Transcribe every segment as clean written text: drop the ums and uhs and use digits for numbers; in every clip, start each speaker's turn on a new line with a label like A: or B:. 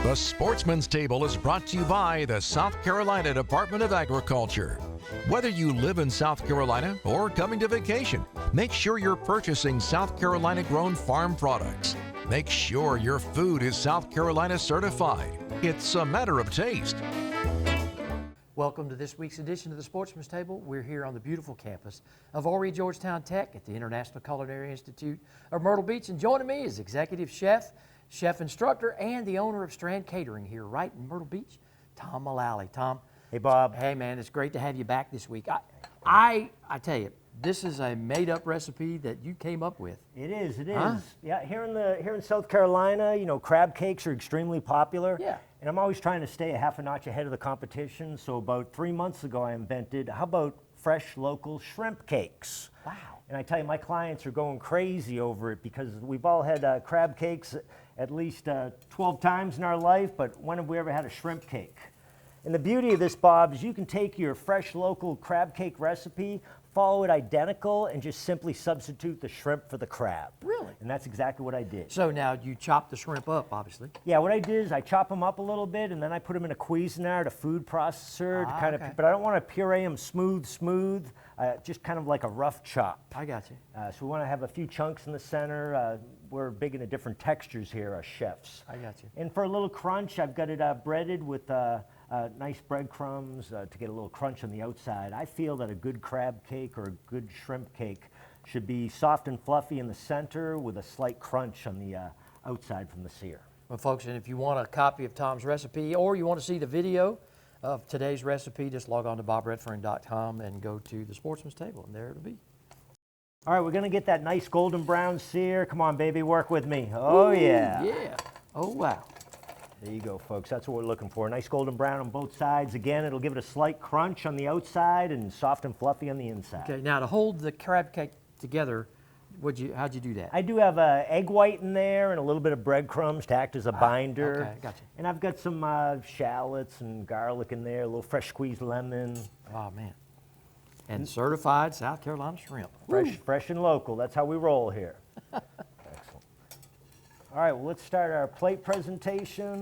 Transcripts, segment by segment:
A: The Sportsman's Table is brought to you by the South Carolina Department of Agriculture. Whether you live in South Carolina or coming to vacation, make sure you're purchasing South Carolina-grown farm products. Make sure your food is South Carolina certified. It's a matter of taste.
B: Welcome to this week's edition of the Sportsman's Table. We're here on the beautiful campus of Horry Georgetown Tech at the International Culinary Institute of Myrtle Beach. And joining me is executive chef, chef instructor, and the owner of Strand Catering here right in Myrtle Beach, Tom Mullally. Tom.
C: Hey, Bob.
B: Hey, man, it's great to have you back this week. I tell you, this is a made-up recipe that you came up with.
C: It is.
B: Huh?
C: Yeah, here in South Carolina, you know, crab cakes are extremely popular.
B: Yeah.
C: And I'm always trying to stay a half a notch ahead of the competition. So about 3 months ago, I invented, how about fresh local shrimp cakes?
B: Wow.
C: And I tell you, my clients are going crazy over it because we've all had crab cakes at least 12 times in our life, but when have we ever had a shrimp cake? And the beauty of this, Bob, is you can take your fresh local crab cake recipe, follow it identical, and just simply substitute the shrimp for the crab.
B: Really?
C: And that's exactly what I did.
B: So now you chop the shrimp up, obviously.
C: Yeah, what I did is I chop them up a little bit, and then I put them in a Cuisinart, a food processor, to kind
B: okay.
C: of. But I don't want to puree them smooth. Just kind of like a rough chop.
B: I got you.
C: So we want to have a few chunks in the center. We're big into different textures here, as chefs.
B: I got you.
C: And for a little crunch, I've got it breaded with nice breadcrumbs to get a little crunch on the outside. I feel that a good crab cake or a good shrimp cake should be soft and fluffy in the center with a slight crunch on the outside from the sear.
B: Well, folks, and if you want a copy of Tom's recipe or you want to see the video of today's recipe, just log on to bobredfern.com and go to the Sportsman's Table, and there it'll be.
C: All right, we're going to get that nice golden brown sear. Come on, baby, work with me. Oh, yeah.
B: Yeah. Oh, wow.
C: There you go, folks. That's what we're looking for. Nice golden brown on both sides. Again, it'll give it a slight crunch on the outside and soft and fluffy on the inside.
B: Okay, now to hold the crab cake together, how'd you do that?
C: I do have egg white in there and a little bit of breadcrumbs to act as a binder.
B: Okay, gotcha.
C: And I've got some shallots and garlic in there, a little fresh squeezed lemon.
B: Oh, man. And certified South Carolina shrimp.
C: Fresh and local. That's how we roll here. Excellent. All right, well, let's start our plate presentation.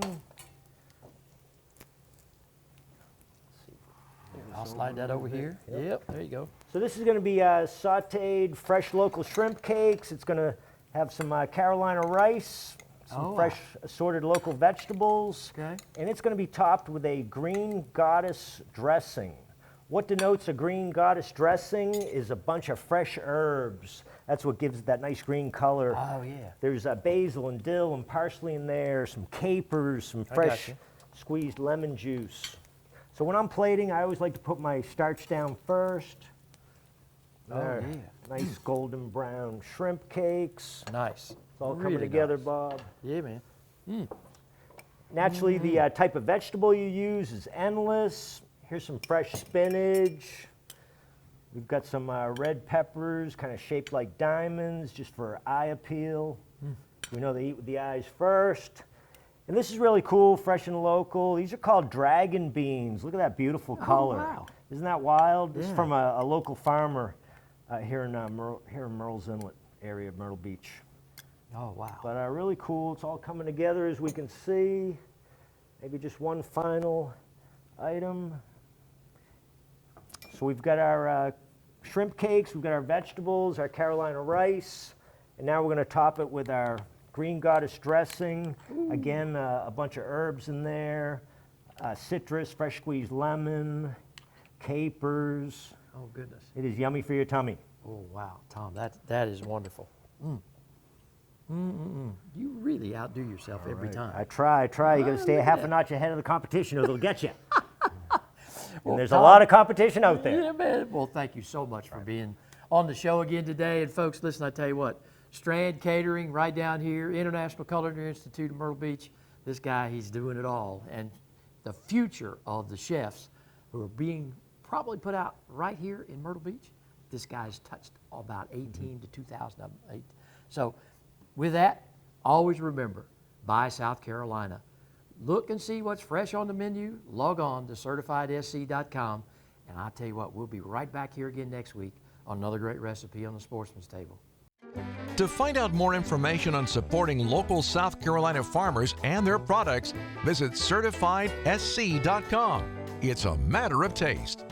B: I'll slide that over here. Yep, there you go.
C: So this is going to be sauteed fresh local shrimp cakes. It's going to have some Carolina rice, some fresh assorted local vegetables.
B: Okay.
C: And it's going to be topped with a green goddess dressing. What denotes a green goddess dressing is a bunch of fresh herbs. That's what gives it that nice green color.
B: Oh, yeah.
C: There's basil and dill and parsley in there, some capers, some fresh squeezed lemon juice. So when I'm plating, I always like to put my starch down first.
B: Oh, yeah.
C: Nice golden brown shrimp cakes.
B: Nice.
C: It's all coming together,
B: nice.
C: Bob.
B: Yeah, man.
C: Naturally, the type of vegetable you use is endless. Here's some fresh spinach. We've got some red peppers, kind of shaped like diamonds, just for eye appeal. We know they eat with the eyes first. And this is really cool, fresh and local. These are called dragon beans. Look at that beautiful color.
B: Wow.
C: Isn't that wild? This is
B: Yeah.
C: from a local farmer here in Myrtle's Inlet area of Myrtle Beach.
B: Oh, wow.
C: But really cool. It's all coming together as we can see. Maybe just one final item. So we've got our shrimp cakes, we've got our vegetables, our Carolina rice, and now we're going to top it with our green goddess dressing. Again, a bunch of herbs in there, citrus, fresh squeezed lemon, capers.
B: Oh, goodness.
C: It is yummy for your tummy.
B: Oh, wow. Tom, that is wonderful. You really outdo yourself every time.
C: I try. You got to stay a
B: look
C: half
B: at
C: a
B: that.
C: notch ahead of the competition or they'll get you.
B: Well,
C: And there's
B: Tom,
C: a lot of competition out there.
B: Yeah, man. Well, thank you so much for being on the show again today. And folks, listen, I tell you what, Strand Catering right down here, International Culinary Institute of Myrtle Beach. This guy, he's doing it all. And the future of the chefs who are being probably put out right here in Myrtle Beach, this guy's touched about 18 to 2,000 of them. So with that, always remember, buy South Carolina. Look and see what's fresh on the menu. Log on to certifiedsc.com. And I'll tell you what, we'll be right back here again next week on another great recipe on the Sportsman's Table.
A: To find out more information on supporting local South Carolina farmers and their products, visit certifiedsc.com. It's a matter of taste.